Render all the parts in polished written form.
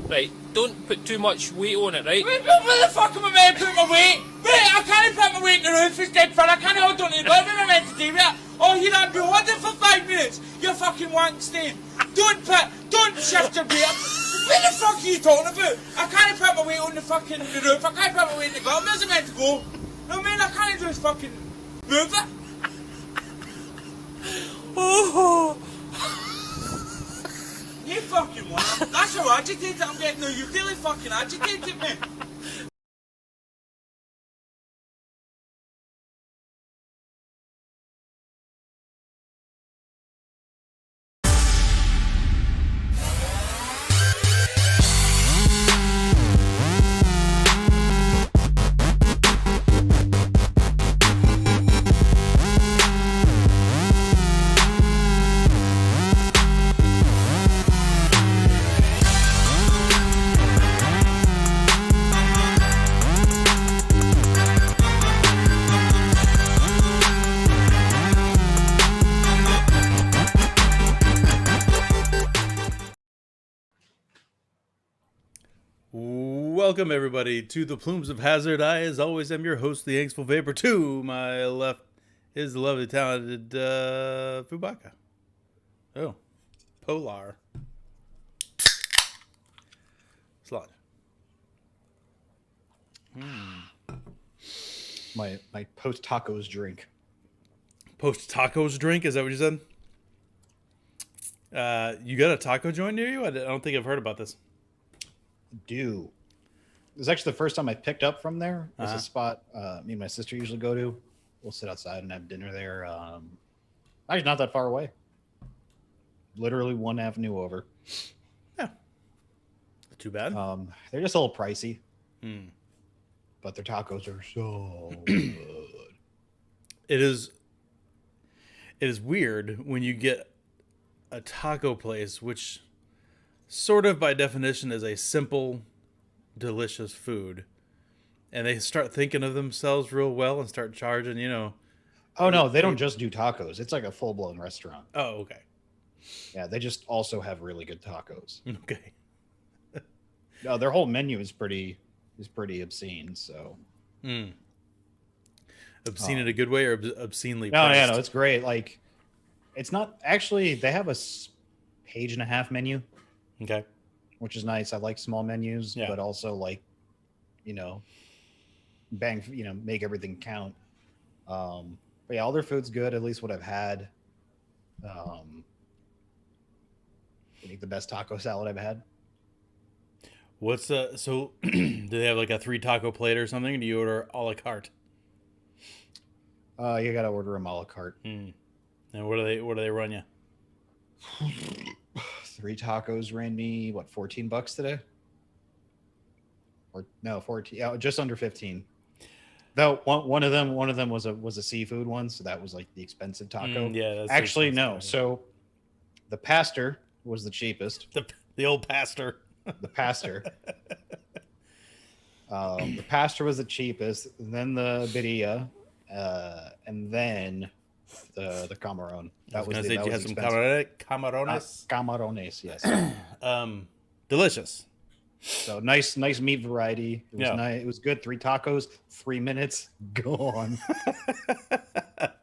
Right, don't put too much weight on it, right? Where the fuck am I meant to put my weight? Wait, I can't put my weight in the roof, it's dead fun. I can't hold on to it. What am I meant to do with it? Oh, you're not been holding for 5 minutes. You're fucking wank stain. Don't shift your weight up. What the fuck are you talking about? I can't put my weight on the fucking roof. I can't put my weight in the ground. Where's it meant to go? No, man, I can't just fucking move it. Oh. You fucking want. That's how agitated I'm getting now. You really fucking agitated me. Welcome everybody to the Plumes of Hazard. I, as always, am your host, the Angstful Vapor. To my left is the lovely, talented Fubaka. Oh, Polar. Slot. My post tacos drink. Post tacos drink? Is that what you said? You got a taco joint near you? I don't think I've heard about this. Do. It was actually the first time I picked up from there. It's a spot me and my sister usually go to. We'll sit outside and have dinner there. Actually, not that far away. Literally 1 avenue over. Yeah. Not too bad. They're just a little pricey. But their tacos are so good. It is weird when you get a taco place, which sort of by definition is a simple, delicious food, and they start thinking of themselves real well and start charging, Oh no, they don't just do tacos. It's like a full-blown restaurant. Oh, okay. Yeah, they just also have really good tacos. Okay. No, their whole menu is pretty obscene, so. Obscene in a good way or obscenely No, priced? yeah, no, it's great. Like, it's not actually, they have a page-and-a-half menu. Okay. Which is nice. I like small menus, Yeah. but also like, make everything count. But yeah, all their food's good. At least what I've had. I think the best taco salad I've had. What's so do they have like a 3 taco plate or something? Do you order a la carte? You got to order them a la carte. And what do they run you? 3 tacos ran me what, $14 today? Or no, 14. Yeah, just under 15. Though one of them was a seafood one, so that was like the expensive taco. Yeah, that's actually no. taco. So the pastor was the cheapest. The old pastor. The pastor. The pastor was the cheapest. Then the birria, and then the camarón. That was that you had was some expensive. camarones. Camarones, yes. Delicious. So nice meat variety. It was nice. It was good. 3 tacos, 3 minutes, gone.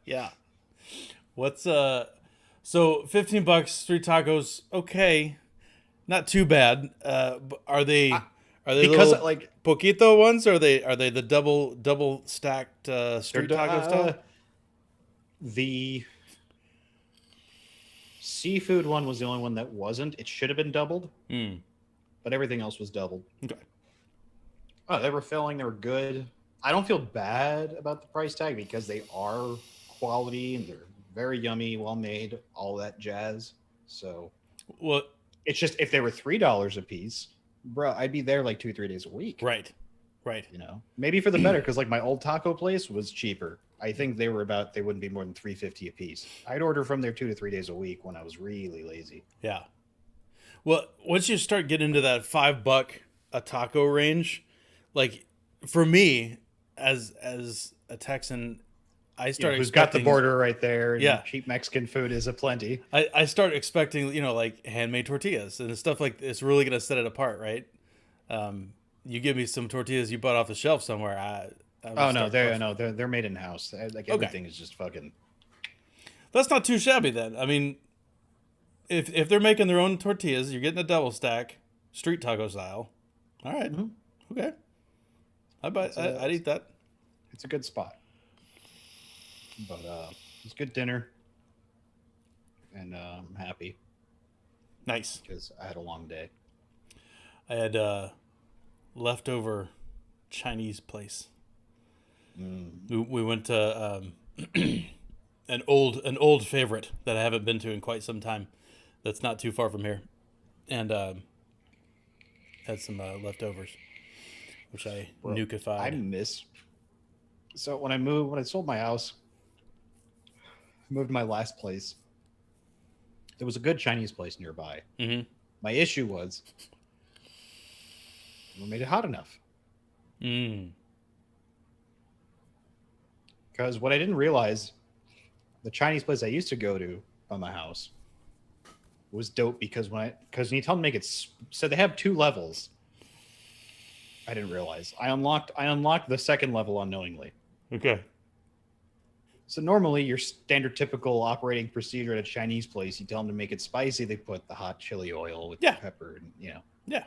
Yeah. What's so $15, 3 tacos? Okay, not too bad. Are they because little like poquito ones? Or are they the double stacked street taco style? The seafood one was the only one that wasn't. It should have been doubled, but everything else was doubled. Okay. Oh, they were filling. They were good. I don't feel bad about the price tag because they are quality and they're very yummy, well made, all that jazz. So, well, it's just if they were $3 a piece, bro, I'd be there like 2-3 days a week. Right. Maybe for the better because like my old taco place was cheaper. I think they wouldn't be more than $3.50 a piece. I'd order from there 2 to 3 days a week when I was really lazy. Yeah. Well, once you start getting into that $5 a taco range, like for me as a Texan, I You know, start who's got the expecting border right there. And Yeah. cheap Mexican food is aplenty. I start expecting, you know, like handmade tortillas and stuff like it's really gonna set it apart, right? You give me some tortillas you bought off the shelf somewhere. I'm Oh gonna no, start they're made in house. Like everything is just fucking. That's not too shabby then. I mean, if they're making their own tortillas, you're getting a double stack, street taco style. All right, okay. I'd eat that. It's a good spot. But it's good dinner, and I'm happy Nice. because I had a long day. I had leftover Chinese place. We went to an old favorite that I haven't been to in quite some time. That's not too far from here, and had some leftovers, which I nukified. I miss. So when I sold my house, I moved to my last place. There was a good Chinese place nearby. Mm-hmm. My issue was we made it hot enough. Because what I didn't realize, the Chinese place I used to go to by my house was dope because when you tell them to make it, so they have 2 levels. I didn't realize. I unlocked the second level unknowingly. Okay. So normally your standard typical operating procedure at a Chinese place, you tell them to make it spicy, they put the hot chili oil with the pepper and Yeah.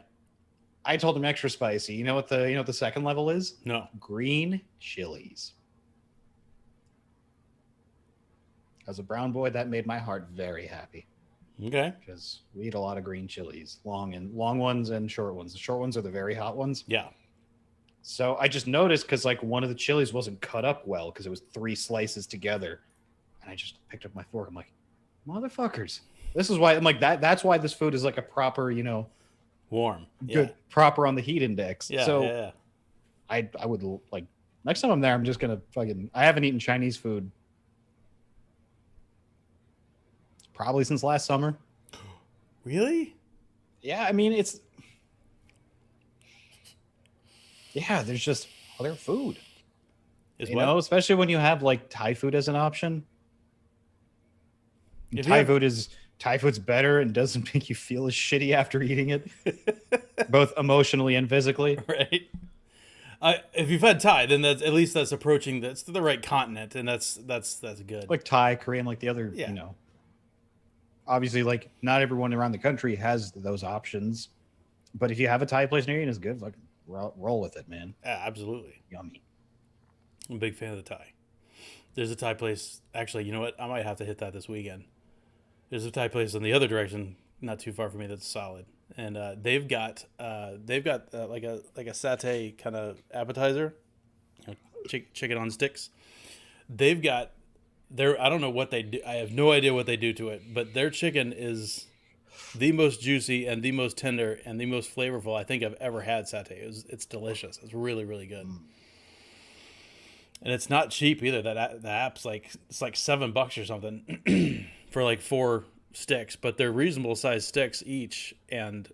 I told them extra spicy. You know what the second level is? No. Green chilies. As a brown boy, that made my heart very happy. Okay. Because we eat a lot of green chilies, long ones and short ones. The short ones are the very hot ones. Yeah. So I just noticed because like one of the chilies wasn't cut up well because it was 3 slices together, and I just picked up my fork. I'm like, motherfuckers! This is why I'm like that. That's why this food is like a proper, Warm. good, proper on the heat index. Yeah. So yeah. I would like next time I'm there, I'm just gonna fucking. I haven't eaten Chinese food probably since last summer. Really? Yeah, I mean it's. Yeah, there's just other food. Especially when you have like Thai food as an option. Thai food's better and doesn't make you feel as shitty after eating it, both emotionally and physically. Right. If you've had Thai, then that's approaching that's the right continent, and that's good. Like Thai, Korean, like the other, obviously, like not everyone around the country has those options, but if you have a Thai place near you and it's good, like roll with it, man. Yeah, absolutely. Yummy. I'm a big fan of the Thai. There's a Thai place. Actually, you know what? I might have to hit that this weekend. There's a Thai place in the other direction, not too far from me, that's solid, and they've got like a satay kind of appetizer, chicken on sticks. They've got I don't know what they do. I have no idea what they do to it, but their chicken is the most juicy and the most tender and the most flavorful I think I've ever had satay. It's delicious. It's really, really good. And it's not cheap either. The app's it's like $7 or something for like 4 sticks, but they're reasonable sized sticks each, and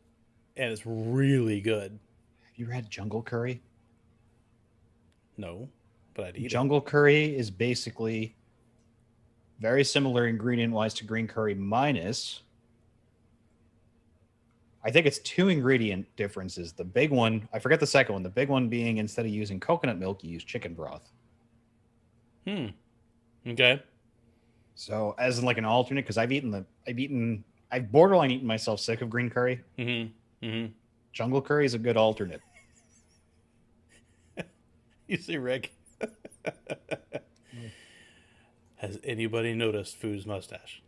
it's really good. Have you had jungle curry? No, but I'd eat Jungle curry is basically very similar ingredient wise to green curry minus. I think it's 2 ingredient differences. The big one, I forget the second one. The big one being instead of using coconut milk, you use chicken broth. Okay. So as in like an alternate, because I've borderline eaten myself sick of green curry. Jungle curry is a good alternate. You see, Rick. Has anybody noticed Foo's mustache?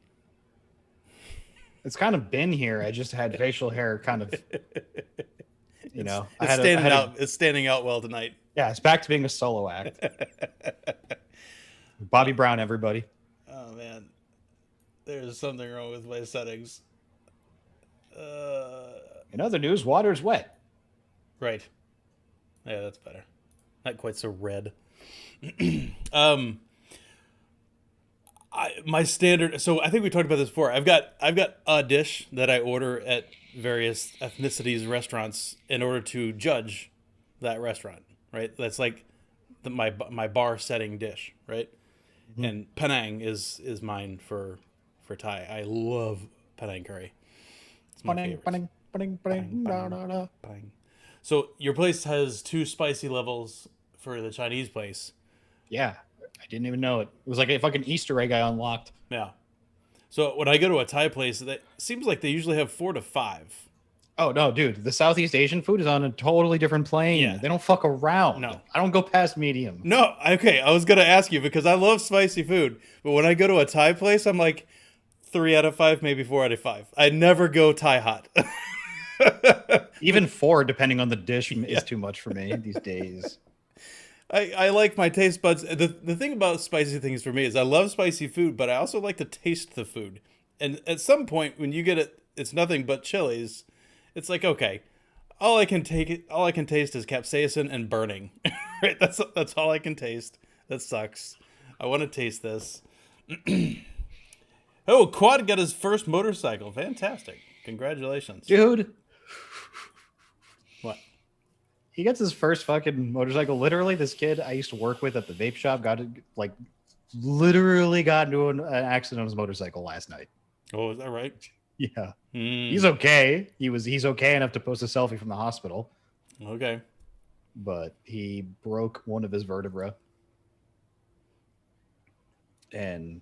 It's kind of been here. I just had facial hair kind of, It's standing out well tonight. Yeah, it's back to being a solo act. Bobby Brown, everybody. Oh, man. There's something wrong with my settings. In other news, water's wet. Right. Yeah, that's better. Not quite so red. My standard. So I think we talked about this before. I've got a dish that I order at various ethnicities restaurants in order to judge that restaurant. Right. That's like my bar setting dish. Right. And Penang is mine for Thai. I love Penang curry. It's my favorite. Penang. So your place has 2 spicy levels for the Chinese place. Yeah, I didn't even know it. It was like a fucking Easter egg I unlocked. Yeah. So when I go to a Thai place, that seems like they usually have 4 to 5. Oh no, dude! The Southeast Asian food is on a totally different plane. Yeah. They don't fuck around. No. I don't go past medium. No, okay. I was gonna ask you because I love spicy food, but when I go to a Thai place, I'm like 3 out of 5, maybe 4 out of 5. I never go Thai hot. Even 4, depending on the dish, is too much for me these days. I like my taste buds. The thing about spicy things for me is I love spicy food, but I also like to taste the food. And at some point, when you get it, it's nothing but chilies. It's like, okay, all I can taste is capsaicin and burning. Right? That's all I can taste. That sucks. I want to taste this. Oh, Quad got his first motorcycle. Fantastic. Congratulations. Dude, What? he gets his first fucking motorcycle. Literally, this kid I used to work with at the vape shop literally got into an accident on his motorcycle last night. Oh, is that right? Yeah. Mm, He's okay. He's okay enough to post a selfie from the hospital, okay. but he broke one of his vertebrae and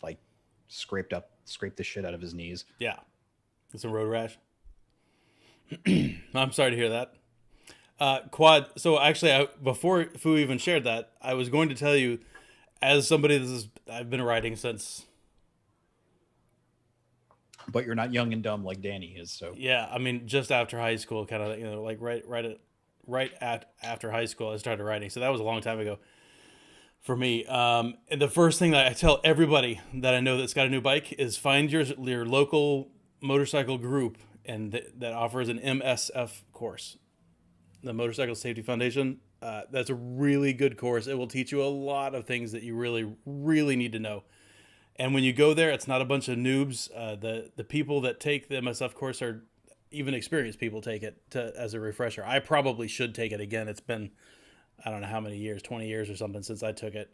like scraped the shit out of his knees. Yeah. It's a road rash. I'm sorry to hear that. Quad. So actually, before Fu even shared that, I was going to tell you, as somebody I've been riding since. But you're not young and dumb like Danny is. So Yeah, I mean, just after high school, kind of, like after high school, I started riding. So that was a long time ago for me. And the first thing that I tell everybody that I know that's got a new bike is find your local motorcycle group and that offers an MSF course, the Motorcycle Safety Foundation. That's a really good course. It will teach you a lot of things that you really, really need to know. And when you go there, it's not a bunch of noobs. The people that take the MSF course are even experienced people take it as a refresher. I probably should take it again. It's been, I don't know how many years, 20 years or something since I took it.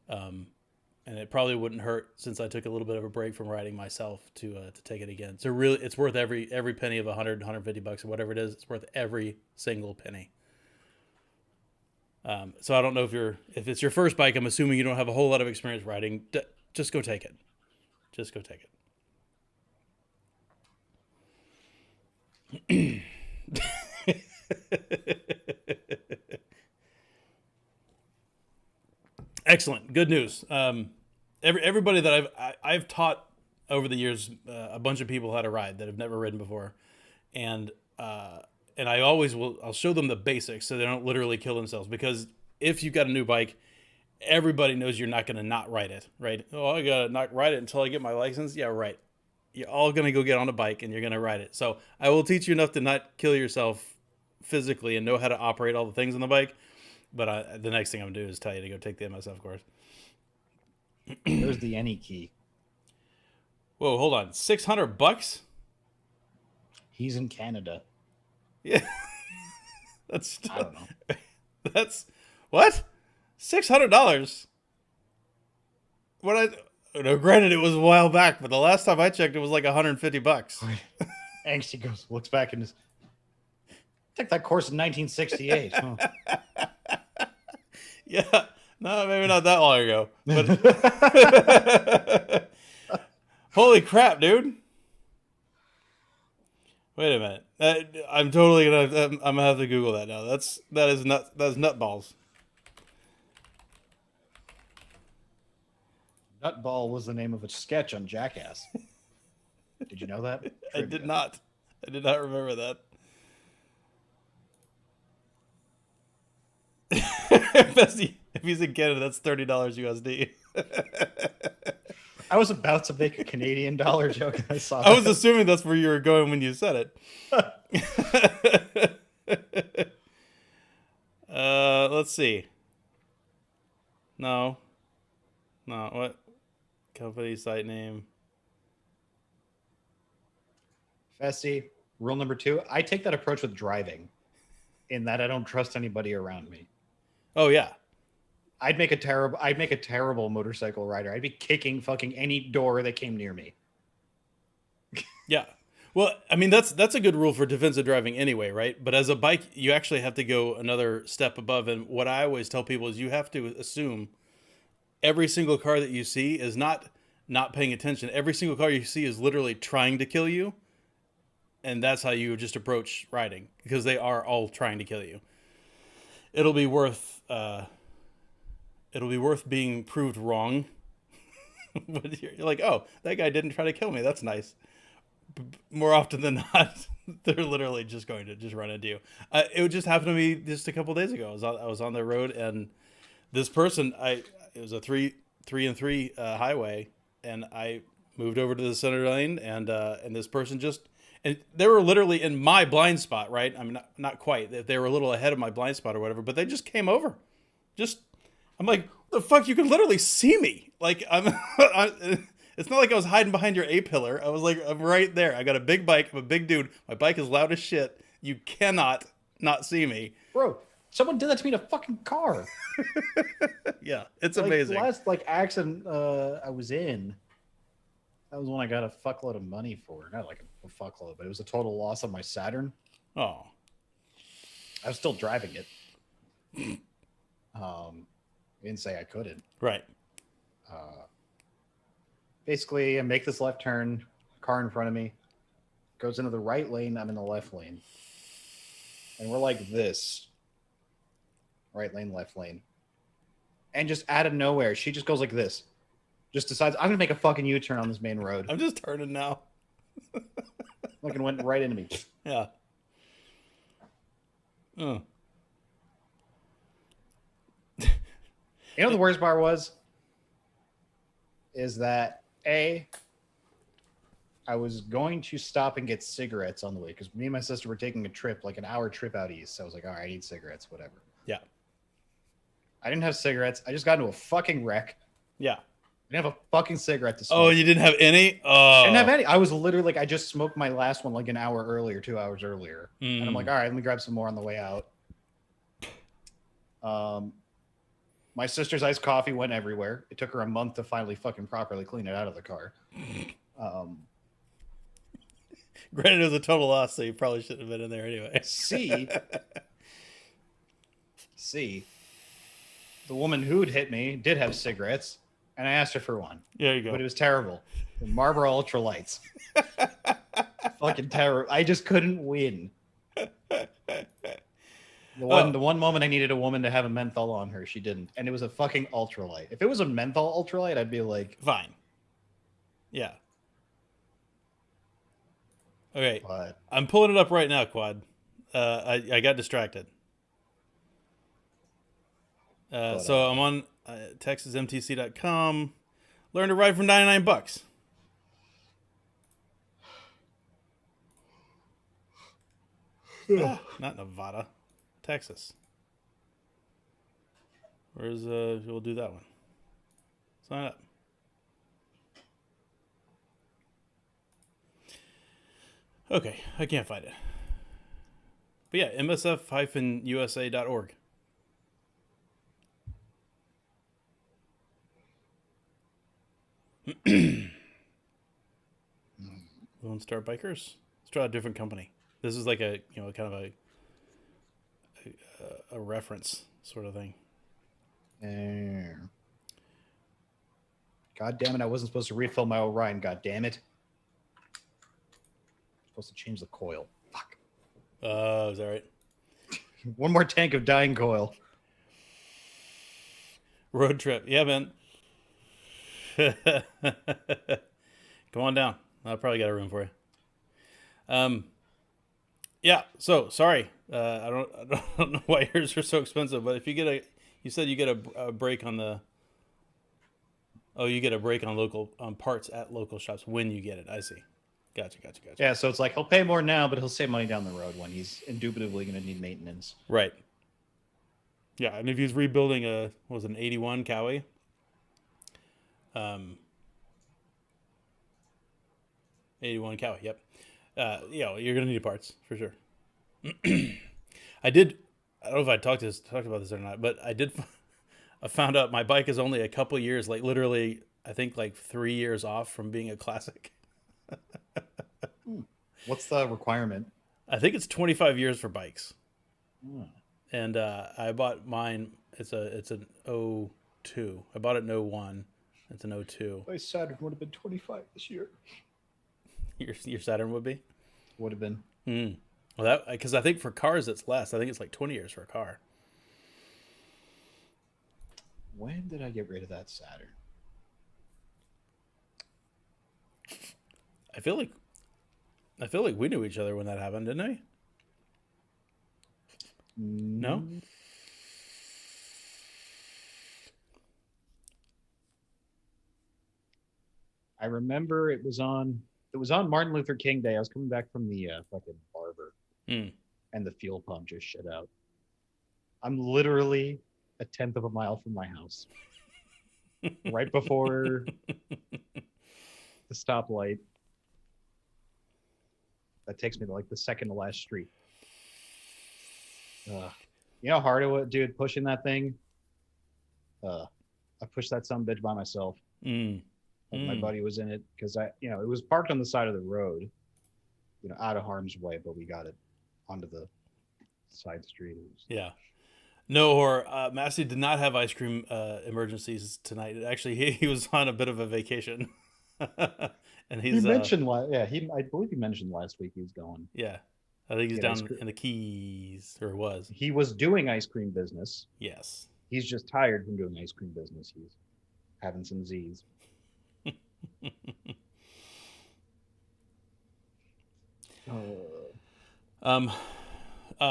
And it probably wouldn't hurt since I took a little bit of a break from riding myself to take it again. So really, it's worth every penny of $100, $150 or whatever it is. It's worth every single penny. So I don't know if it's your first bike. I'm assuming you don't have a whole lot of experience riding. Just go take it. Just go take it. Excellent. Good news. Everybody that I've taught over the years, a bunch of people how to ride that have never ridden before, and I always I'll show them the basics so they don't literally kill themselves, because if you've got a new bike, everybody knows you're not going to not ride it, right? Oh, I got to not ride it until I get my license. Yeah, right. You're all going to go get on a bike and you're going to ride it. So I will teach you enough to not kill yourself physically and know how to operate all the things on the bike. But the next thing I'm going to do is tell you to go take the MSF course. Where's the any key? Whoa, hold on. $600? He's in Canada. Yeah. That's I don't know. That's what? $600. Granted, it was a while back, but the last time I checked, it was like $150. Angsty goes, looks back and took that course in 1968. Huh? Yeah, no, maybe not that long ago. But holy crap, dude! Wait a minute. I'm totally I'm gonna have to Google that now. That's nutballs. Nutball was the name of a sketch on Jackass. Did you know that? I did not. I did not remember that. If he's in Canada, that's $30 USD. I was about to make a Canadian dollar joke. And I saw. I was assuming that's where you were going when you said it. Let's see. No. What? Company site name. Fessy, rule number 2. I take that approach with driving, in that I don't trust anybody around me. Oh yeah. I'd make a terrible motorcycle rider. I'd be kicking fucking any door that came near me. Yeah. Well, I mean, that's a good rule for defensive driving anyway, right? But as a bike, you actually have to go another step above. And what I always tell people is you have to assume every single car that you see is not paying attention. Every single car you see is literally trying to kill you. And that's how you just approach riding, because they are all trying to kill you. It'll be worth being proved wrong. But you're like, oh, that guy didn't try to kill me. That's nice. More often than not, they're literally just going to just run into you. It just happened to me just a couple days ago. I was on the road, and this person, it was a 3-and-3 highway, and I moved over to the center lane, and this person and they were literally in my blind spot, right? I mean, not quite. They were a little ahead of my blind spot or whatever, but they just came over. I'm like, the fuck? You can literally see me. Like, it's not like I was hiding behind your A-pillar. I was like, I'm right there. I got a big bike. I'm a big dude. My bike is loud as shit. You cannot not see me. Bro, someone did that to me in a fucking car. Yeah, it's amazing. The last accident I was in, that was when I got a fuckload of money for. Not like a fuckload, but it was a total loss on my Saturn. Oh. I was still driving it. I didn't say I couldn't. Right. Basically, I make this left turn, car in front of me goes into the right lane, I'm in the left lane. And we're like this. Right lane, left lane. And just out of nowhere, she just goes like this. Just decides, I'm going to make a fucking U-turn on this main road. I'm just turning now. Fucking went right into me. Yeah. You know what the worst part was? Is that I was going to stop and get cigarettes on the way because me and my sister were taking a trip, like an hour trip out east. So I was like, all right, I need cigarettes, whatever. Yeah. I didn't have cigarettes. I just got into a fucking wreck. Yeah. I didn't have a fucking cigarette to smoke. Oh, you didn't have any? Oh. I didn't have any. I was literally like, I just smoked my last one like an hour earlier, 2 hours earlier. And I'm like, all right, let me grab some more on the way out. My sister's iced coffee went everywhere. It took her a month to finally fucking properly clean it out of the car. Granted, it was a total loss, so you probably shouldn't have been in there anyway. C, the woman who'd hit me did have cigarettes, and I asked her for one. There you go. But it was terrible. The Marlboro Ultra Lights. Fucking terrible. I just couldn't win. The one moment I needed a woman to have a menthol on her, she didn't. And it was a fucking ultralight. If it was a menthol ultralight, I'd be like... Fine. Yeah. Okay. But... I'm pulling it up right now, Quad. I got distracted. So I'm on TexasMTC.com. Learn to ride for $99. Not Nevada. Texas. Where's we'll do that one. Sign up. Okay, I can't find it. But yeah, msf-usa.org. Lone Star Bikers. Let's try a different company. This is like a kind of a reference sort of thing. God damn it! I wasn't supposed to refill my Orion. God damn it! Supposed to change the coil. Fuck. Is that right? One more tank of dying coil. Road trip. Yeah, man. Come on down. I probably got a room for you. Yeah. So sorry. I don't know why yours are so expensive, but if you get you said you get a break on the. Oh, you get a break on local parts at local shops when you get it. I see. Gotcha. Yeah, so it's like he'll pay more now, but he'll save money down the road when he's indubitably going to need maintenance. Right. Yeah, and if he's rebuilding an 81 Cowie, 81 Cowie, yep. You're going to need parts for sure. I don't know if I talked about this or not, but I I found out my bike is only a couple years, like literally, I think like 3 years off from being a classic. What's the requirement? I think it's 25 years for bikes. Hmm. And I bought mine. It's an '02. I bought it in '01. It's an '02. My Saturn would have been 25 this year. Your Saturn would be? Would have been. Well, that because I think for cars it's less. I think it's like 20 years for a car. When did I get rid of that Saturn? I feel like we knew each other when that happened, didn't we? No? I remember it was on Martin Luther King Day. I was coming back from the fucking barber, and the fuel pump just shut out. I'm literally a tenth of a mile from my house, right before the stoplight. That takes me to like the second to last street. You know how hard it was, dude, pushing that thing? I pushed that sumbitch by myself. My buddy was in it because it was parked on the side of the road, out of harm's way, but we got it onto the side street. Yeah. No, or Massey did not have ice cream emergencies tonight. Actually, he was on a bit of a vacation. And he mentioned, I believe he mentioned last week he was going. Yeah. I think he's down in the Keys, or was. He was doing ice cream business. Yes. He's just tired from doing ice cream business. He's having some Z's.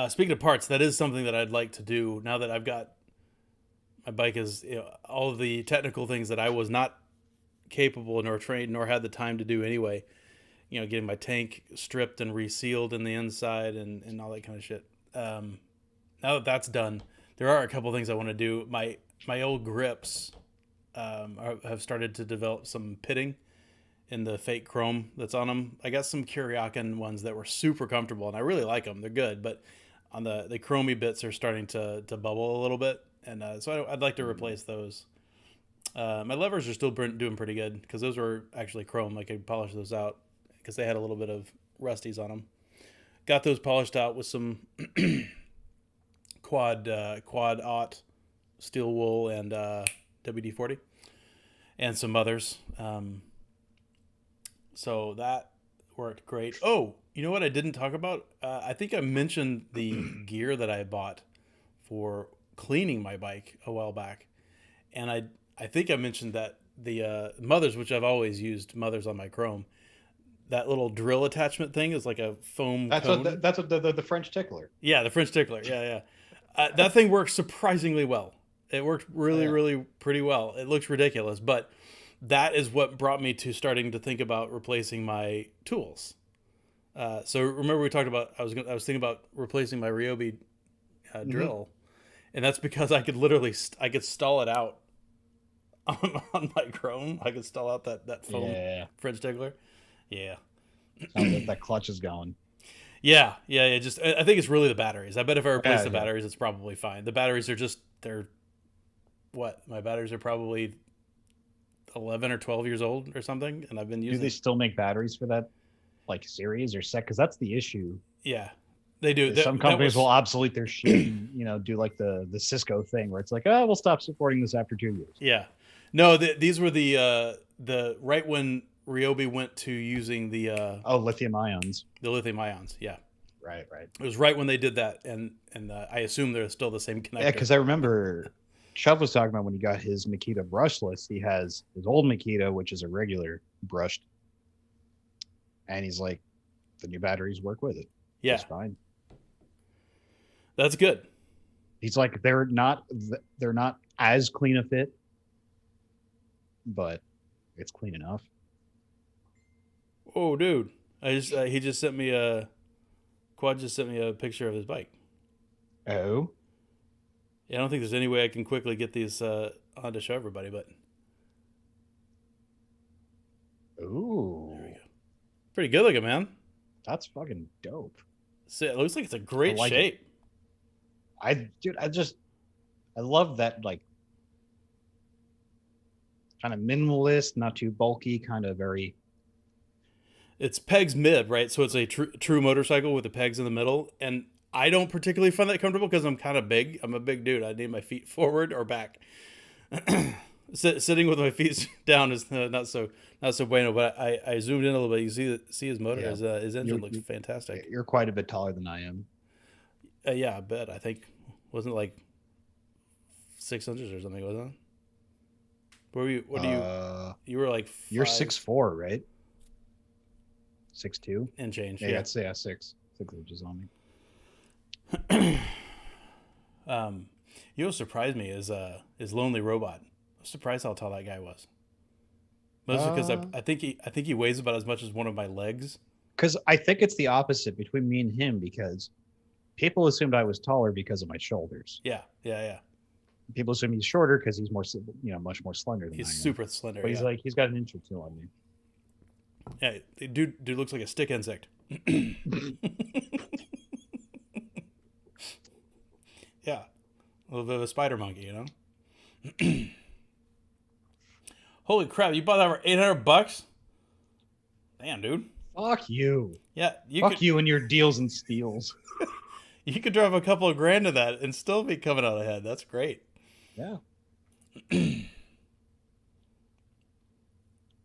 Speaking of parts, that is something that I'd like to do now that I've got my bike is all of the technical things that I was not capable nor trained nor had the time to do anyway. Getting my tank stripped and resealed in the inside and all that kind of shit. Now that that's done, there are a couple things I want to do. My old grips have started to develop some pitting in the fake chrome that's on them. I got some Kuryakin ones that were super comfortable, and I really like them. They're good, but on the chromy bits are starting to bubble a little bit, and so I'd like to replace those. My levers are still doing pretty good because those were actually chrome. I could polish those out because they had a little bit of rusties on them. Got those polished out with some quad aught steel wool and WD-40 and some others. So that worked great. Oh, you know what I didn't talk about? I think I mentioned the gear that I bought for cleaning my bike a while back. And I think I mentioned that the mothers, which I've always used mothers on my chrome, that little drill attachment thing is like a foam cone. That's the French tickler. Yeah, the French tickler. Yeah. That thing works surprisingly well. It worked really pretty well. It looks ridiculous, but that is what brought me to starting to think about replacing my tools. So remember we talked about I was thinking about replacing my Ryobi drill, and that's because I could literally I could stall it out on my chrome. I could stall out that foam French tickler. Yeah, that clutch is going. Yeah. Just I think it's really the batteries. I bet if I replace the batteries, it's probably fine. The batteries are my batteries are probably 11 or 12 years old or something, and I've been using. Do they still make batteries for that, like series or set? Because that's the issue. Yeah, they do. Some companies will obsolete their shit. And, do like the Cisco thing where it's like, we'll stop supporting this after 2 years. Yeah, no, these were the right when Ryobi went to using the lithium ions. The lithium ions, yeah. Right. It was right when they did that, and I assume they're still the same connector. Yeah, because I remember Chubb was talking about when he got his Makita brushless, he has his old Makita, which is a regular brushed, and he's like, the new batteries work with it. Yeah, it's fine. That's good. He's like, they're not as clean a fit, but it's clean enough. Oh, dude! He just sent me Quad just sent me a picture of his bike. Oh. Yeah, I don't think there's any way I can quickly get these on to show everybody, but. Ooh. There we go. Pretty good looking, man. That's fucking dope. So it looks like it's a great shape. I love that, like, kind of minimalist, not too bulky, kind of very. It's pegs mid, right? So it's a true motorcycle with the pegs in the middle. And I don't particularly find that comfortable because I'm kind of big. I'm a big dude. I need my feet forward or back. Sitting with my feet down is not so bueno. But I zoomed in a little bit. You see his motor. Yeah. His engine looks fantastic. You're quite a bit taller than I am. Yeah, I bet. I think wasn't it like 6 inches or something, wasn't it? What were you? What do you? You were like you're 6'4", right? 6'2" and change. Yeah, I'd say 6 inches on me. You know what surprised me is Lonely Robot. I'm surprised how tall that guy was. Mostly because I think he weighs about as much as one of my legs. Because I think it's the opposite between me and him, because people assumed I was taller because of my shoulders. Yeah. People assume he's shorter because he's more, much more slender than I am. He's super slender. But he's got an inch or two on me. Yeah, dude looks like a stick insect. Yeah, a little bit of a spider monkey, you know. Holy crap! You bought that for $800? Damn, dude. Fuck you. Yeah, Fuck you and your deals and steals. You could drive a couple of grand to that and still be coming out ahead. That's great. Yeah.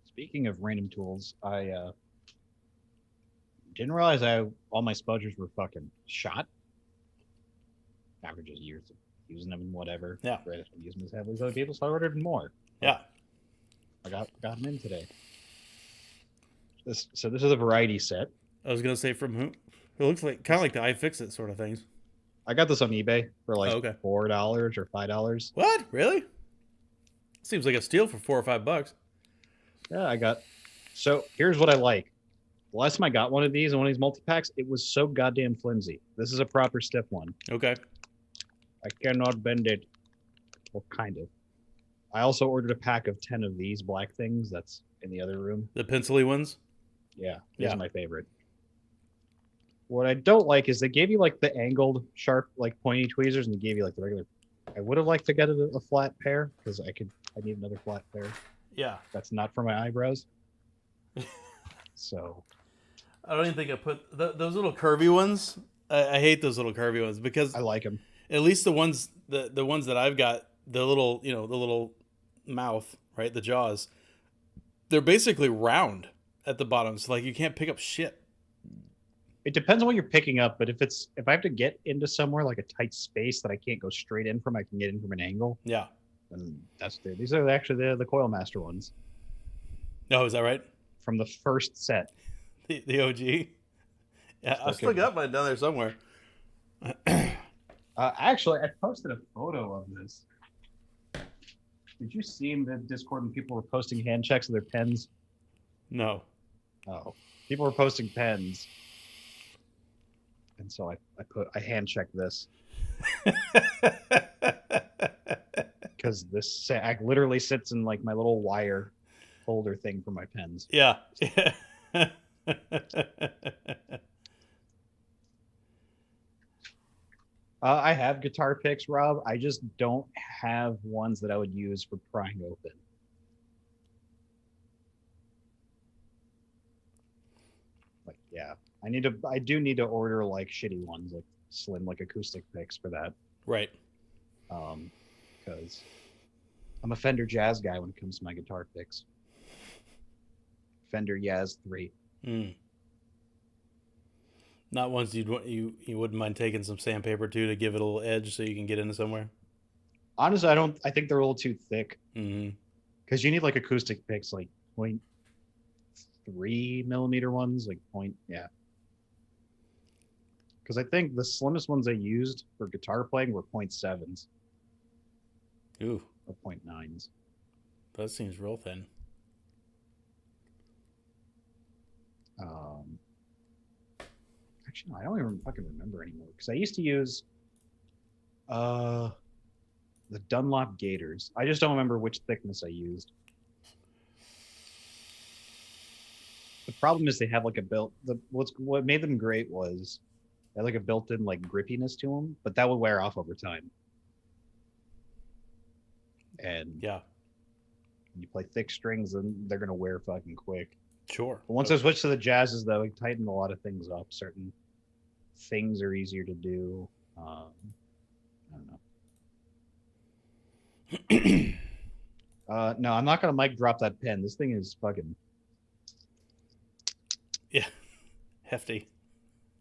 Speaking of random tools, I didn't realize all my spudgers were fucking shot. After just years of using them and whatever. Yeah. Right, I used them as heavily as other people, so I ordered more. Yeah. I got them in today. This is a variety set. I was gonna say from who? It looks like kind of like the iFixit sort of things. I got this on eBay for like okay. $4 or $5. What? Really? Seems like a steal for $4 or $5. Yeah, so here's what I like. The last time I got one of these multi-packs, it was so goddamn flimsy. This is a proper stiff one. Okay. I cannot bend it. Well, kind of. I also ordered a pack of 10 of these black things. That's in the other room. The pencil-y ones? Yeah, these are my favorite. What I don't like is they gave you like the angled, sharp, like pointy tweezers, and they gave you like the regular. I would have liked to get a flat pair because I need another flat pair. Yeah. That's not for my eyebrows. So. I don't even think I put those little curvy ones. I hate those little curvy ones because I like them. At least the ones that I've got, the little mouth, right, the jaws, they're basically round at the bottom, so like you can't pick up shit. It depends on what you're picking up, but if I have to get into somewhere like a tight space that I can't go straight in from, I can get in from an angle. Yeah. And these are actually the Coil Master ones. Oh, is that right? From the first set. The OG. Yeah, I still got mine down there somewhere. Actually, I posted a photo of this. Did you see in the Discord when people were posting hand checks of their pens? No. Oh, people were posting pens, and so I hand checked this because this sack literally sits in like my little wire holder thing for my pens. Yeah. I have guitar picks, Rob. I just don't have ones that I would use for prying open. Like, yeah, I do need to order like shitty ones, like slim, like acoustic picks for that. Right. Because I'm a Fender Jazz guy when it comes to my guitar picks. Fender Jazz 3. Not ones you wouldn't mind taking some sandpaper too to give it a little edge so you can get into somewhere. Honestly, I think they're a little too thick. Mm-hmm. Because you need like acoustic picks, like 0.3 millimeter ones, like yeah. Because I think the slimmest ones I used for guitar playing were 0.7s. Ooh. Or 0.9s. That seems real thin. Actually, no, I don't even fucking remember anymore. Because I used to use the Dunlop Gators. I just don't remember which thickness I used. The problem is they have like a built. What made them great was they had like a built-in like grippiness to them, but that would wear off over time. And yeah, You play thick strings, and they're gonna wear fucking quick. Sure. But once I switched to the jazzes, though, it tightened a lot of things up. Certain things are easier to do. I don't know. No, I'm not gonna mic drop that pen. This thing is fucking. Yeah. Hefty.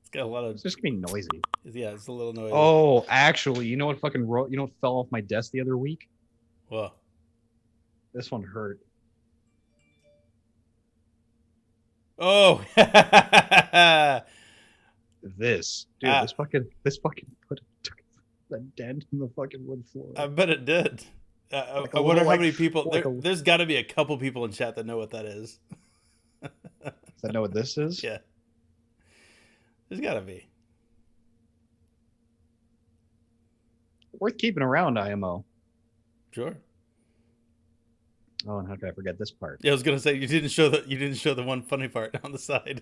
It's got a lot of. It's just gonna be noisy. Yeah, it's a little noisy. Oh, actually, you know what fucking you know what fell off my desk the other week? Whoa. This one hurt. Oh. This, dude, this fucking took a dent in the fucking wood floor. I bet it did. I wonder how many people. There's got to be a couple people in chat that know what that is. Does that know what this is? Yeah. There's got to be. Worth keeping around, IMO. Sure. Oh, and how could I forget this part? Yeah, I was gonna say you didn't show the one funny part on the side.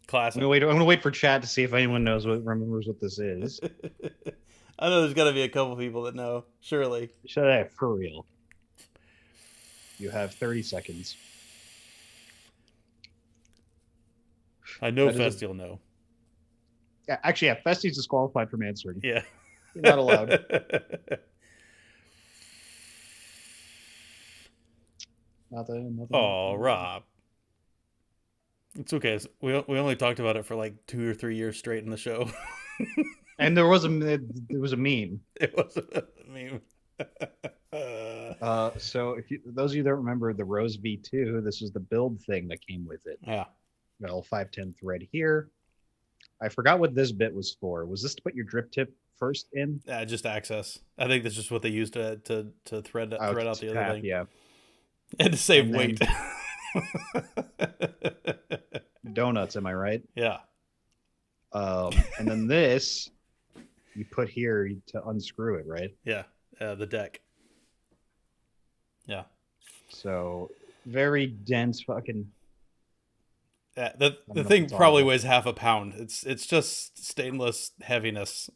Classic. I'm gonna wait for chat to see if anyone remembers what this is. I know there's got to be a couple people that know. Surely. Shut up, for real. You have 30 seconds. I know Fest, you'll know. Yeah, actually, yeah, Festy's disqualified from answering. Yeah. You're not allowed. Nothing. Oh, Rob. It's okay. We only talked about it for like 2 or 3 years straight in the show. And there was a meme. It was a meme. So those of you that remember the Rose V2, this was the build thing that came with it. Yeah. Well, 510 thread here. I forgot what this bit was for. Was this to put your drip tip first in? Yeah, just access. I think that's just what they used to thread out the other thing. Yeah. And to save weight. Donuts, am I right? Yeah. And then this, you put here to unscrew it, right? Yeah. The deck. Yeah. So very dense fucking. Yeah, the thing probably weighs half a pound. It's just stainless heaviness.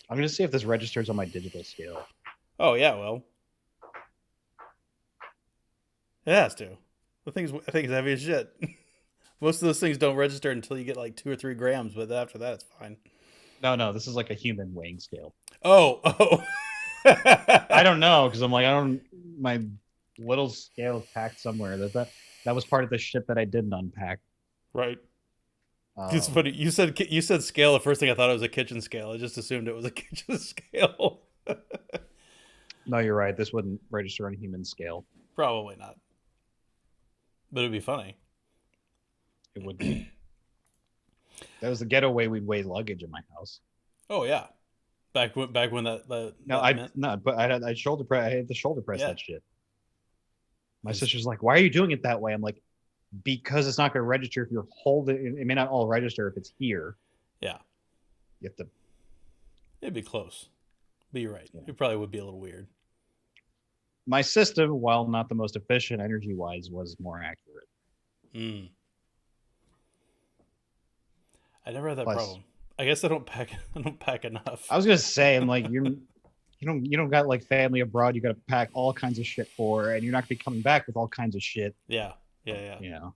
I'm gonna see if this registers on my digital scale. Oh yeah, well, it has to. I think it's heavy as shit. Most of those things don't register until you get like 2 or 3 grams, but after that, it's fine. No, this is like a human weighing scale. Oh. I don't know because my little scale is packed somewhere. That was part of the shit that I didn't unpack. Right. It's funny. You said scale. The first thing I thought it was a kitchen scale. I just assumed it was a kitchen scale. No, you're right. This wouldn't register on a human scale. Probably not. But it'd be funny. It would be. That was the ghetto way we'd weigh luggage in my house. Oh yeah. Back when I shoulder press. I had to shoulder press that shit. My sister's like, "Why are you doing it that way?" I'm like, "Because it's not going to register if you're holding. It may not all register if it's here." Yeah. You have to. It'd be close. But you're right. It probably would be a little weird. My system, while not the most efficient energy-wise, was more accurate. I never had that problem. I guess I don't pack enough. I was gonna say, I'm like, you don't got like family abroad. You got to pack all kinds of shit for, and you're not gonna be coming back with all kinds of shit. Yeah. You know.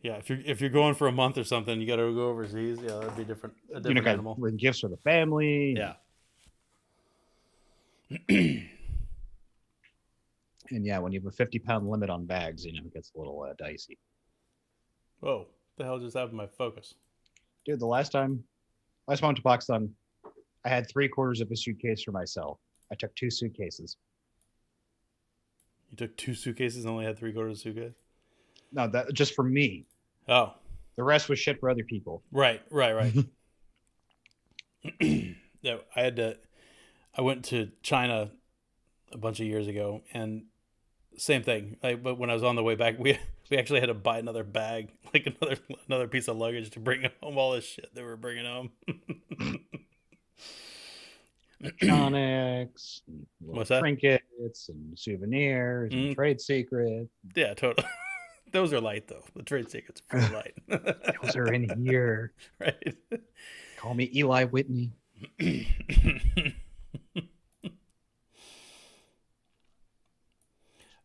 Yeah, if you're going for a month or something, you got to go overseas. Yeah, that'd be a different animal. Bring gifts for the family. Yeah. And yeah, when you have a 50-pound limit on bags, it gets a little dicey. Whoa! What the hell just happened to my focus? Dude, the last time I went to Pakistan, I had 3/4 of a suitcase for myself. I took 2 suitcases. You took 2 suitcases and only had 3/4 of a suitcase? No, that just for me. Oh. The rest was shit for other people. Right. Yeah, I went to China a bunch of years ago, and same thing. But when I was on the way back, we actually had to buy another bag, like another piece of luggage to bring home all this shit that we're bringing home. Electronics, what's that? Trinkets and souvenirs and trade secrets. Yeah, totally. Those are light though. The trade secrets are pretty light. Those are in here. Right. Call me Eli Whitney.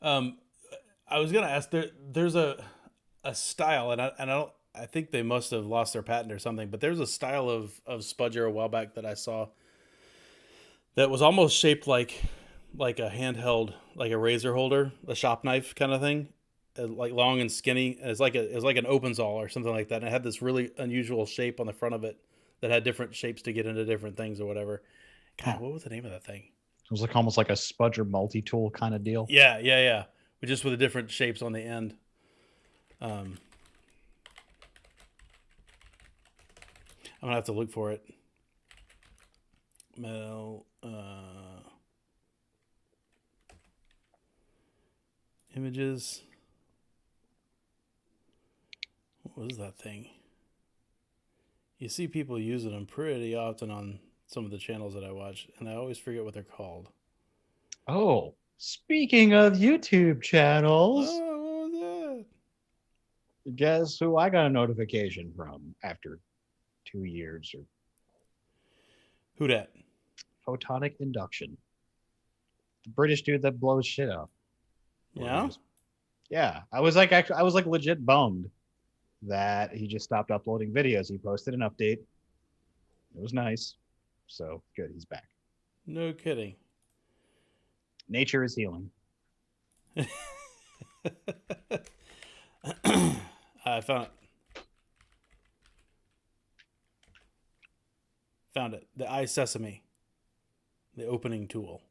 I was gonna ask there's a style, and I think they must have lost their patent or something, but there's a style of spudger a while back that I saw that was almost shaped like a handheld, like a razor holder, a shop knife kind of thing, like long and skinny. And it's like an open saw or something like that. And it had this really unusual shape on the front of it that had different shapes to get into different things or whatever. God, what was the name of that thing? It was like almost like a spudger multi-tool kind of deal. Yeah. But just with the different shapes on the end. I'm gonna have to look for it. Metal images. What was that thing? You see people using them pretty often on some of the channels that I watch, and I always forget what they're called. Oh, speaking of YouTube channels, Oh, what was that? guess who I got a notification from after 2 years? Or Who dat? photonic induction. The British dude that blows shit up. Yeah? Yeah. I was like legit bummed that he just stopped uploading videos. He posted an update. It was nice. So good, he's back. No kidding. Nature is healing. I found it. Found it. The iSesame. The opening tool.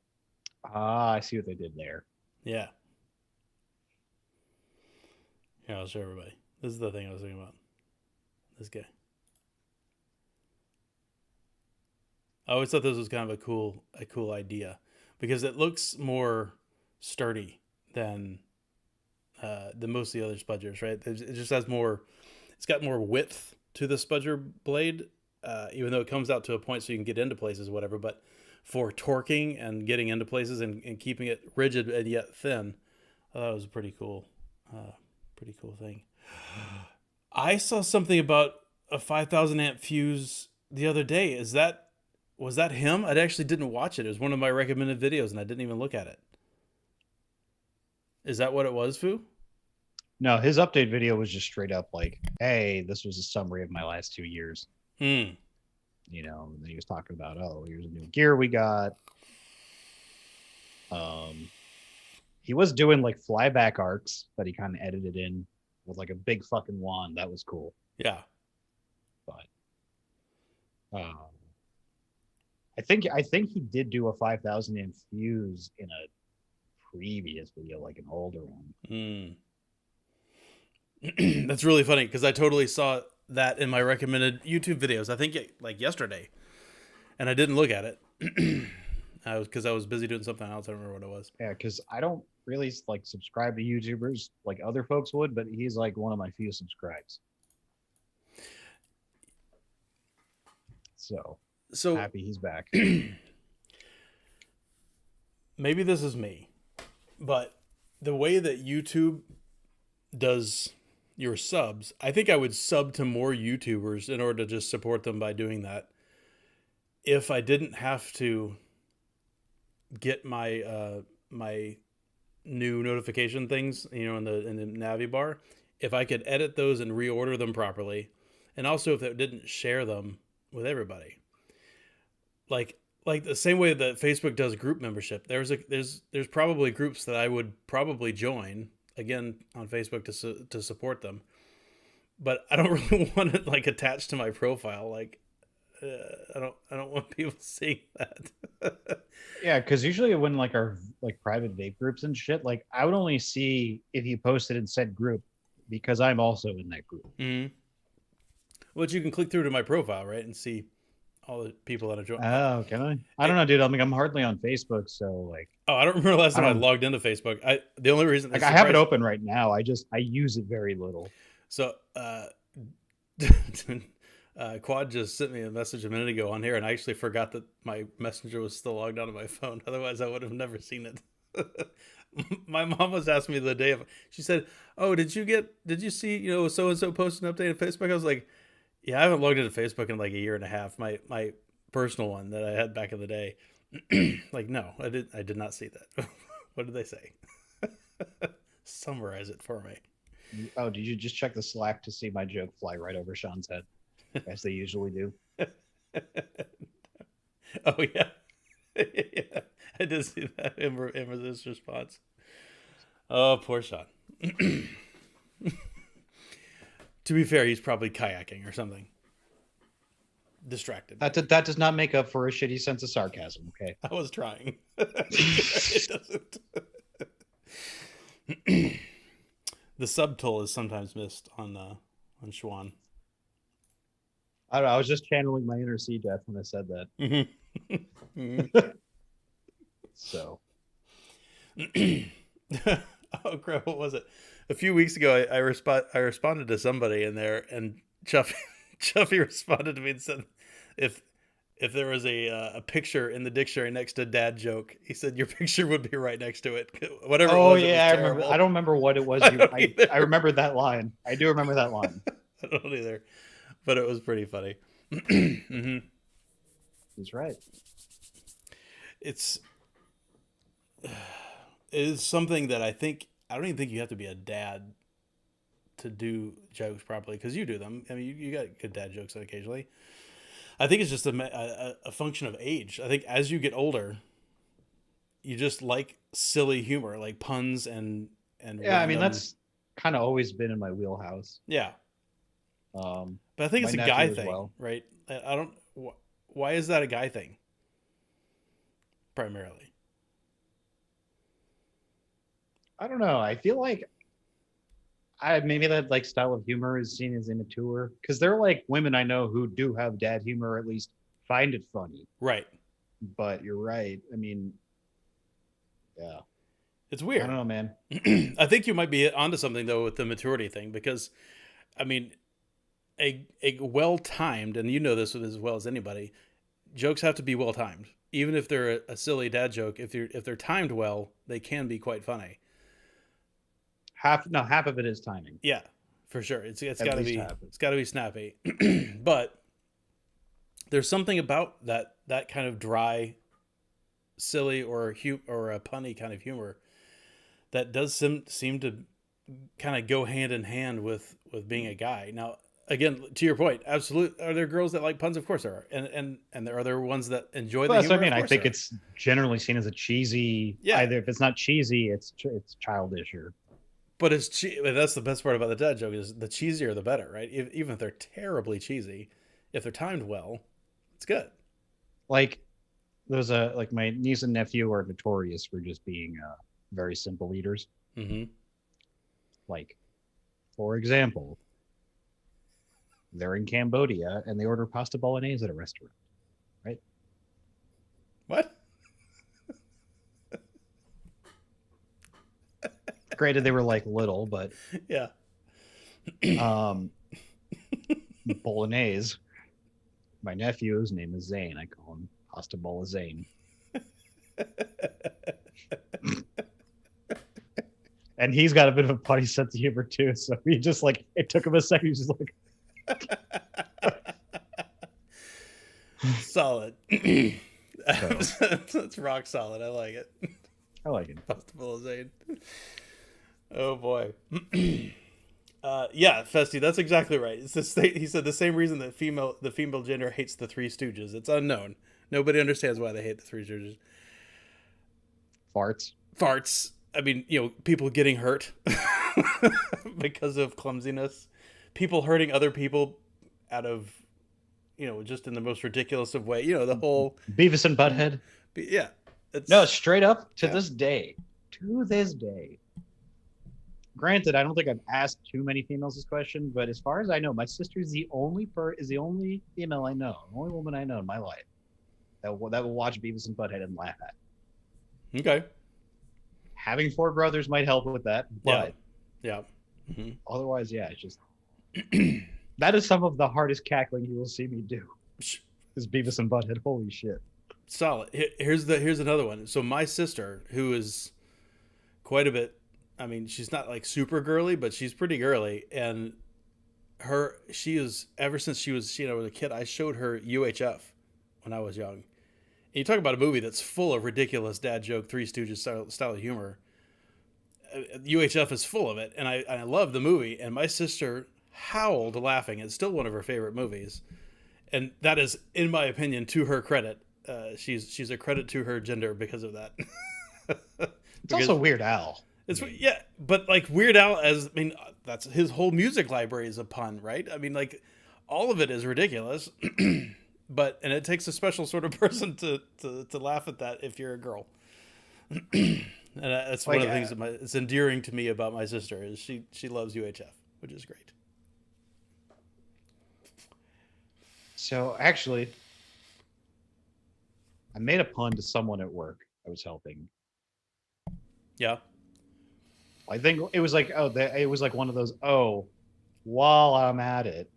Ah, I see what they did there. Yeah. Here, I'll show everybody. This is the thing I was thinking about. This guy. I always thought this was kind of a cool idea because it looks more sturdy than most of the other spudgers, right? It just has more. It's got more width to the spudger blade, even though it comes out to a point so you can get into places, or whatever. But for torquing and getting into places and keeping it rigid and yet thin, I thought it was a pretty cool thing. I saw something about a 5,000 amp fuse the other day. Was that him? I actually didn't watch it. It was one of my recommended videos, and I didn't even look at it. Is that what it was, Fu? No, his update video was just straight up like, hey, this was a summary of my last 2 years. You know, and he was talking about, oh, here's a new gear we got. He was doing like flyback arcs that he kind of edited in with like a big fucking wand. That was cool. Yeah. But I think he did do a 5,000 amp fuse in a previous video, like an older one. That's really funny because I totally saw that in my recommended YouTube videos. I think like yesterday, and I didn't look at it because I was busy doing something else. I don't remember what it was. Yeah, because I don't really like subscribe to YouTubers like other folks would, but he's like one of my few subscribes. So happy he's back. Maybe this is me, but the way that YouTube does your subs, I think I would sub to more YouTubers in order to just support them by doing that. If I didn't have to get my my new notification things, you know, in the Navi bar, if I could edit those and reorder them properly, and also if it didn't share them with everybody, like the same way that Facebook does group membership, there's probably groups that I would probably join again on Facebook to support them, but I don't really want it like attached to my profile. Like I don't want people seeing that. Yeah, because usually when like our like private vape groups and shit, like I would only see if you posted in said group because I'm also in that group. Mm-hmm. Well, you can click through to my profile, right, and see all the people that have joined. Oh, can I? I don't know, dude. I'm hardly on Facebook, so like. Oh, I don't remember the last time I logged into Facebook. The only reason like I have it open right now. I use it very little. So Quad just sent me a message a minute ago on here, and I actually forgot that my messenger was still logged onto my phone. Otherwise, I would have never seen it. My mom was asking me the day of. She said, "Oh, did you see, you know, so and so posted an update on Facebook?" I was like, "Yeah, I haven't logged into Facebook in like a year and a half. My personal one that I had back in the day. Like, no, I did not see that. What did they say? Summarize it for me. Oh, did you just check the Slack to see my joke fly right over Sean's head, as they usually do? Oh yeah. Yeah, I did see that in his response. Oh, poor Sean. To be fair, he's probably kayaking or something. Distracted. That does not make up for a shitty sense of sarcasm. Okay. I was trying. It doesn't. The subtoll is sometimes missed on Schwan. I don't know. I was just channeling my inner sea death when I said that. Mm-hmm. Mm-hmm. So. Oh crap! What was it? A few weeks ago, I responded to somebody in there, and Chuffy responded to me and said, "If there was a picture in the dictionary next to dad joke, he said your picture would be right next to it. Whatever." Oh it was, yeah, it was I remember. I don't remember what it was. I remember that line. I do remember that line. I don't either, but it was pretty funny. Mm-hmm. He's right. It is something that I don't even think you have to be a dad to do jokes properly, because you do them. I mean, you got good dad jokes occasionally. I think it's just a function of age. I think as you get older, you just like silly humor, like puns and yeah. Random... I mean, that's kind of always been in my wheelhouse. Yeah. But I think it's a guy thing, right? I don't. Why is that a guy thing? Primarily. I don't know. I feel like maybe that like style of humor is seen as immature, because there are like women I know who do have dad humor, or at least find it funny. Right. But you're right. I mean, yeah. It's weird. I don't know, man. I think you might be onto something though with the maturity thing, because, I mean, a well-timed, and you know this as well as anybody, jokes have to be well-timed. Even if they're a silly dad joke, if they're timed well, they can be quite funny. Half of it is timing. Yeah, for sure. It's got to be snappy. But there's something about that kind of dry, silly or a punny kind of humor that does seem to kind of go hand in hand with being a guy. Now, again, to your point, absolutely. Are there girls that like puns? Of course there are, and there are other ones that enjoy the humor. That's what I mean. I think it's generally seen as a cheesy. Yeah. Either if it's not cheesy, it's childish or. But that's the best part about the dad joke, is the cheesier the better, right? Even if they're terribly cheesy, if they're timed well, it's good. Like like my niece and nephew are notorious for just being very simple eaters. Mm-hmm. Like, for example, they're in Cambodia and they order pasta bolognese at a restaurant, right? What? Granted, they were like little, but yeah. Bolognese. My nephew's name is Zane. I call him Pasta Bola Zane. And he's got a bit of a funny sense of humor too. So he just like, it took him a second. He was just like, solid. That's rock solid. I like it. I like it. Pasta Bola Zane. Oh boy. Yeah, Festy, that's exactly right. It's he said the same reason that the female gender hates the Three Stooges. It's unknown. Nobody understands why they hate the Three Stooges. Farts. I mean, people getting hurt because of clumsiness. People hurting other people out of, just in the most ridiculous of way. The whole Beavis and Butthead. Yeah. No, straight up to this day. Granted, I don't think I've asked too many females this question, but as far as I know, my sister is the only female I know, the only woman I know in my life that will watch Beavis and Butthead and laugh at. Okay. Having 4 brothers might help with that, but yeah. Mm-hmm. Otherwise, yeah, it's just that is some of the hardest cackling you will see me do. Is Beavis and Butthead. Holy shit. Solid. Here's another one. So my sister, who is quite a bit, I mean, she's not like super girly, but she's pretty girly. And she is, ever since she was a kid, I showed her UHF when I was young. And you talk about a movie that's full of ridiculous dad joke, Three Stooges style of humor. UHF is full of it, and I love the movie. And my sister howled laughing. It's still one of her favorite movies, and that is, in my opinion, to her credit. She's a credit to her gender because of that. It's also Weird Al. It's yeah, but like Weird Al, that's his whole music library is a pun, right? I mean, like all of it is ridiculous, and it takes a special sort of person to laugh at that if you're a girl. And that's one of the things that it's endearing to me about my sister is she loves UHF, which is great. So actually, I made a pun to someone at work I was helping. Yeah. I think it was like, it was like one of those, while I'm at it,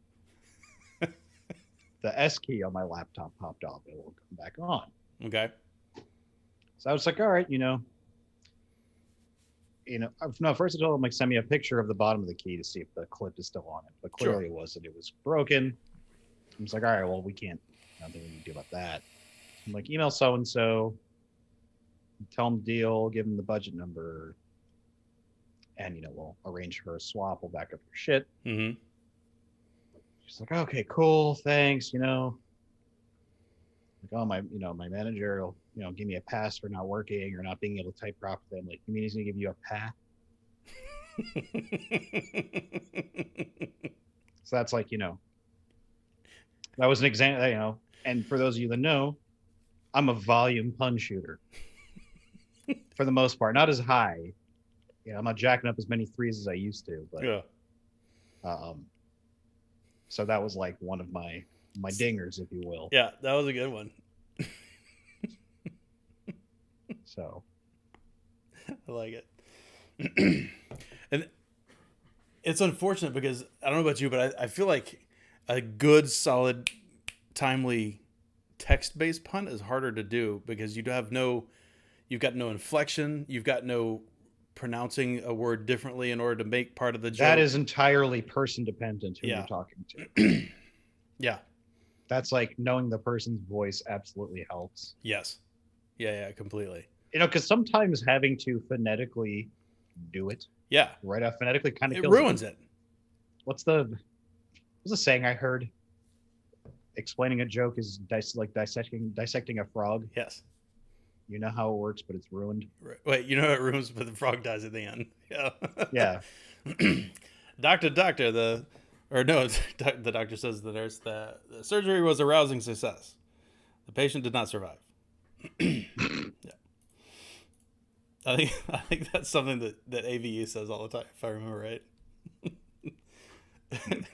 the S key on my laptop popped off. It won't come back on. Okay. So I was like, all right, no, first I told him, like, send me a picture of the bottom of the key to see if the clip is still on it. But clearly it wasn't. It was broken. I was like, all right, well, we can't, nothing we can do about that. I'm like, email so-and-so, tell them the deal, give them the budget number, and, we'll arrange for a swap. We'll back up your shit. Mm-hmm. She's like, okay, cool, thanks, Like, oh, my manager will, give me a pass for not working or not being able to type properly. I'm like, you mean he's going to give you a pass? So that's like, that was an example, and for those of you that know, I'm a volume pun shooter for the most part, not as high. I'm not jacking up as many threes as I used to, but yeah. So that was like one of my dingers, if you will. Yeah, that was a good one. So I like it. And it's unfortunate because I don't know about you, but I feel like a good, solid, timely text-based pun is harder to do because you've got no inflection, you've got no pronouncing a word differently in order to make part of the joke. That is entirely person dependent who you're talking to. Yeah. That's like knowing the person's voice absolutely helps. Yes. Yeah, completely. Because sometimes having to phonetically do it. Yeah. Right off phonetically kind of it kills ruins it. What's the saying I heard? Explaining a joke is dissecting a frog. Yes. You know how it works, but it's ruined. Right. Wait, you know how it ruins, but the frog dies at the end. Yeah. Yeah. Doctor, the doctor says to the nurse that the surgery was a rousing success. The patient did not survive. Yeah. I think that's something that AVU says all the time, if I remember right.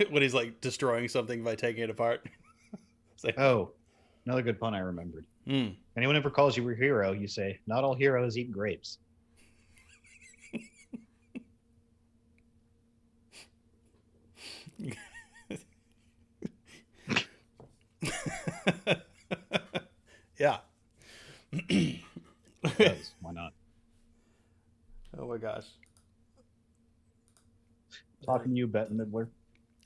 When he's like destroying something by taking it apart. Like, another good pun I remembered. Anyone ever calls you a hero, you say, not all heroes eat grapes. Yeah. Because, why not? Oh my gosh. Talking to you, Bette Midler.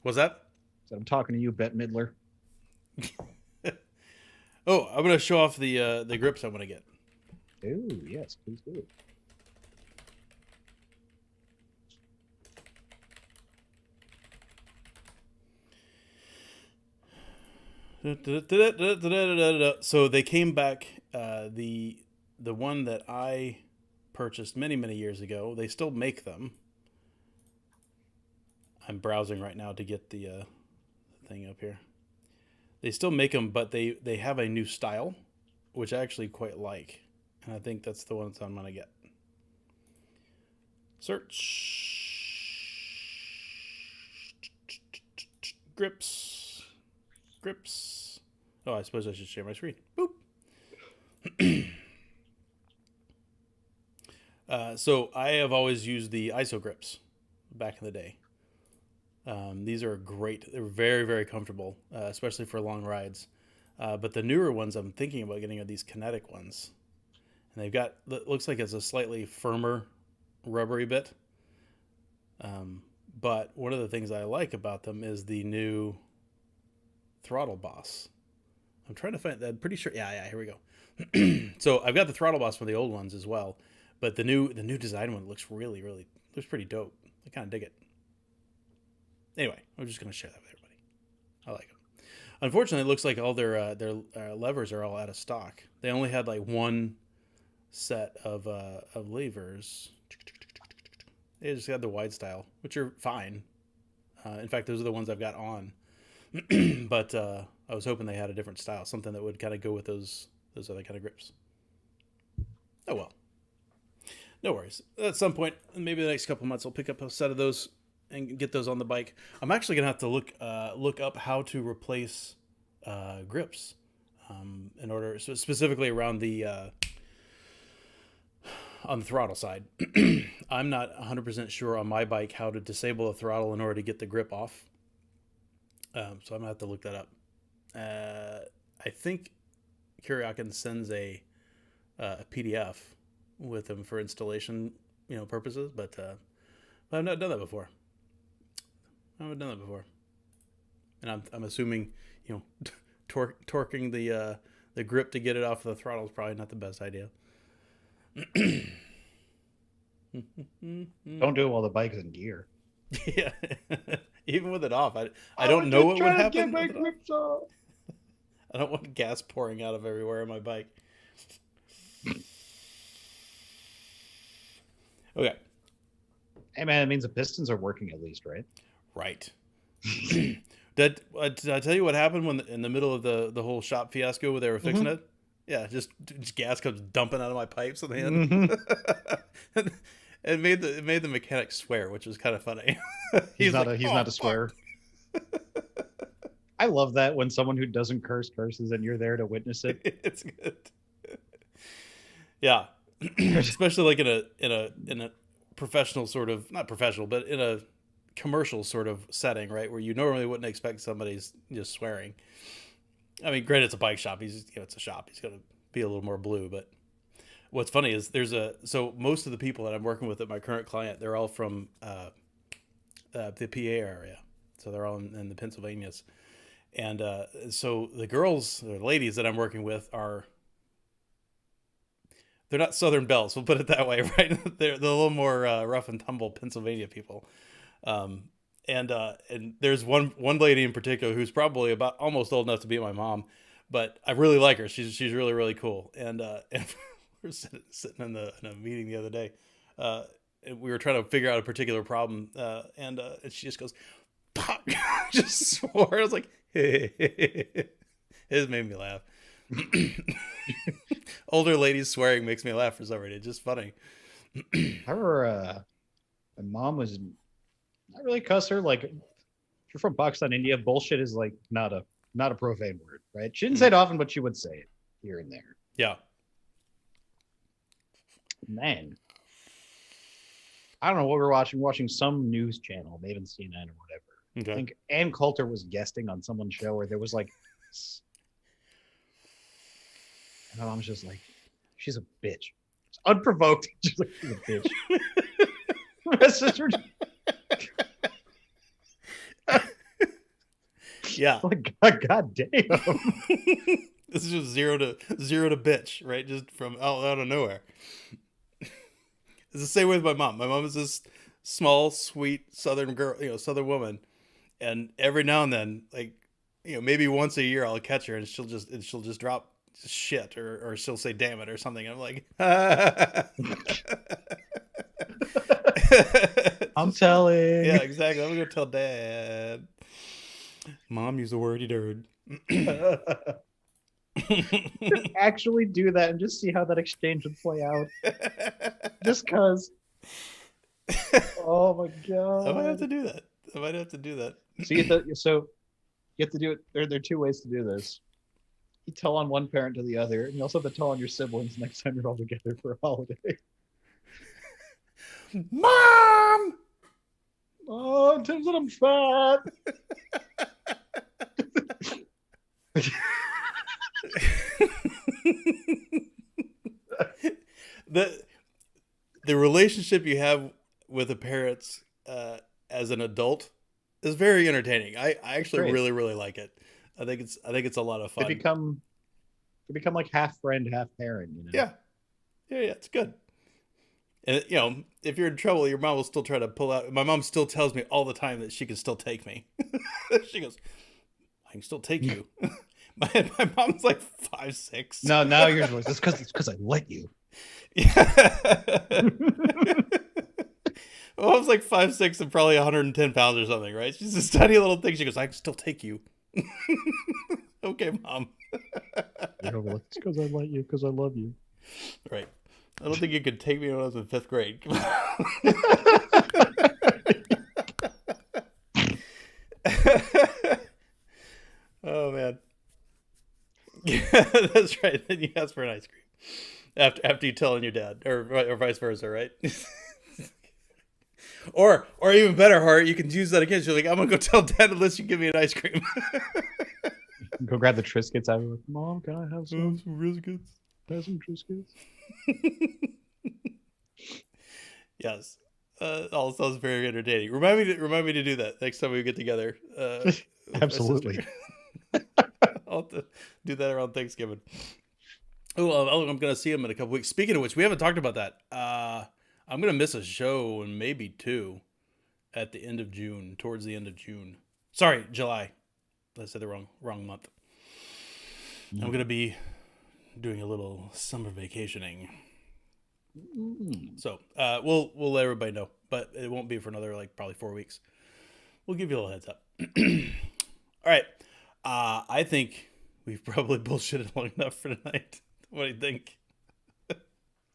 What's that? I'm talking to you, Bette Midler. Oh, I'm gonna show off the grips I'm gonna get. Oh yes, please do. So they came back. The one that I purchased many years ago. They still make them. I'm browsing right now to get the thing up here. They still make them, but they have a new style, which I actually quite like. And I think that's the one I'm going to get. Search. Grips. Oh, I suppose I should share my screen. Boop. So I have always used the ISO grips back in the day. These are great. They're very, very comfortable, especially for long rides. But the newer ones, I'm thinking about getting are these kinetic ones. And they've got, looks like it's a slightly firmer rubbery bit. But one of the things I like about them is the new throttle boss. I'm trying to find. I'm pretty sure. Yeah. Here we go. So I've got the throttle boss for the old ones as well, but the new design one looks really looks pretty dope. I kind of dig it. Anyway, I'm just gonna share that with everybody. I like them. Unfortunately, it looks like all their levers are all out of stock. They only had like one set of levers. They just had the wide style, which are fine. In fact, those are the ones I've got on. But I was hoping they had a different style, something that would kind of go with those other kind of grips. Oh well, no worries. At some point, maybe the next couple months, I'll pick up a set of those and get those on the bike. I'm actually gonna have to look up how to replace grips in order, so specifically around the on the throttle side. I'm not 100% sure on my bike how to disable the throttle in order to get the grip off. So I'm gonna have to look that up. I think Kuryakin sends a PDF with them for installation, purposes, but I've not done that before. And I'm assuming, torquing the grip to get it off the throttle is probably not the best idea. Don't do it while the bike's in gear. Yeah, even with it off, I don't know what would happen. Get my grips off. I don't want gas pouring out of everywhere on my bike. Okay. Hey man, it means the pistons are working at least, right? Right. Did I tell you what happened when in the middle of the whole shop fiasco where they were fixing it? Yeah, just gas comes dumping out of my pipes at the end. It made the mechanic swear, which was kind of funny. He's not a swearer. I love that when someone who doesn't curses and you're there to witness it. It's good. Yeah, especially like in a professional sort of, not professional, but in a commercial sort of setting, right, where you normally wouldn't expect somebody's just swearing. I mean, granted, it's a bike shop. It's a shop. He's going to be a little more blue. But what's funny is so most of the people that I'm working with at my current client, they're all from the PA area. So they're all in the Pennsylvanias. And so the ladies that I'm working with they're not Southern Belles, we'll put it that way, right? They're a little more rough and tumble Pennsylvania people. And there's one lady in particular who's probably about almost old enough to be my mom, but I really like her. She's really, really cool. And we're sitting in a meeting the other day. And we were trying to figure out a particular problem. And she just goes, "Pop!" Just swore. I was like, it just made me laugh. Older ladies swearing makes me laugh for some reason. It's just funny. I remember my mom was not really cuss her. Like, if you're from Pakistan, India, bullshit is like not a profane word, right? She didn't say it often, but she would say it here and there. Yeah. Man, I don't know what we're watching some news channel, maybe CNN or whatever. Okay. I think Ann Coulter was guesting on someone's show where there was like, and my mom's just like, she's a bitch. It's unprovoked. She's like, she's a bitch. My sister. Yeah. Like, God damn. This is just zero to bitch, right? Just from out of nowhere. It's the same way with my mom. My mom is this small, sweet Southern girl, Southern woman, and every now and then, like, maybe once a year, I'll catch her and she'll just drop shit or she'll say "damn it" or something. I'm like, I'm telling. Yeah, exactly. I'm gonna tell Dad. Mom used the word he heard. Actually do that and just see how that exchange would play out. Just cause. Oh my god. I might have to do that. So you have to do it. There are two ways to do this. You tell on one parent to the other, and you also have to tell on your siblings next time you're all together for a holiday. Mom! Oh, Tim said I'm fat. The relationship you have with the parents as an adult is very entertaining. I actually really, really like it. I think it's a lot of fun. They become like half friend, half parent. You know? Yeah, it's good. And you know, if you're in trouble, your mom will still try to pull out. My mom still tells me all the time that she can still take me. She goes, "I can still take you." My mom's like 5'6". No, now yours was. It's because I let you. Yeah. My mom's like 5'6" and probably 110 pounds or something, right? She's this tiny little thing. She goes, "I can still take you." Okay, Mom. It's because I let you, because I love you. Right. I don't think you could take me when I was in 5th grade. Oh, man. Yeah, that's right. Then you ask for an ice cream after you tell on your dad, or vice versa, right? Or even better, Hart, you can use that against you. Like, I'm gonna go tell Dad unless you give me an ice cream. Go grab the Triscuits out. Like, Mom, can I have some Triscuits? Have some Triscuits? Yes. All sounds very entertaining. Remind me to do that next time we get together. Absolutely. I'll have to do that around Thanksgiving. Oh, I'm gonna see him in a couple weeks. Speaking of which, we haven't talked about that. I'm gonna miss a show and maybe 2 at the end of June, towards the end of June. Sorry, July. I said the wrong month. I'm gonna be doing a little summer vacationing. So we'll let everybody know, but it won't be for another probably 4 weeks. We'll give you a little heads up. All right. I think we've probably bullshitted long enough for tonight. What do you think?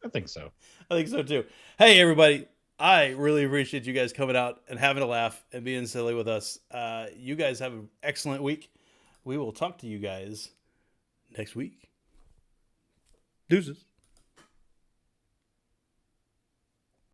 I think so. I think so too. Hey, everybody. I really appreciate you guys coming out and having a laugh and being silly with us. You guys have an excellent week. We will talk to you guys next week. Deuces.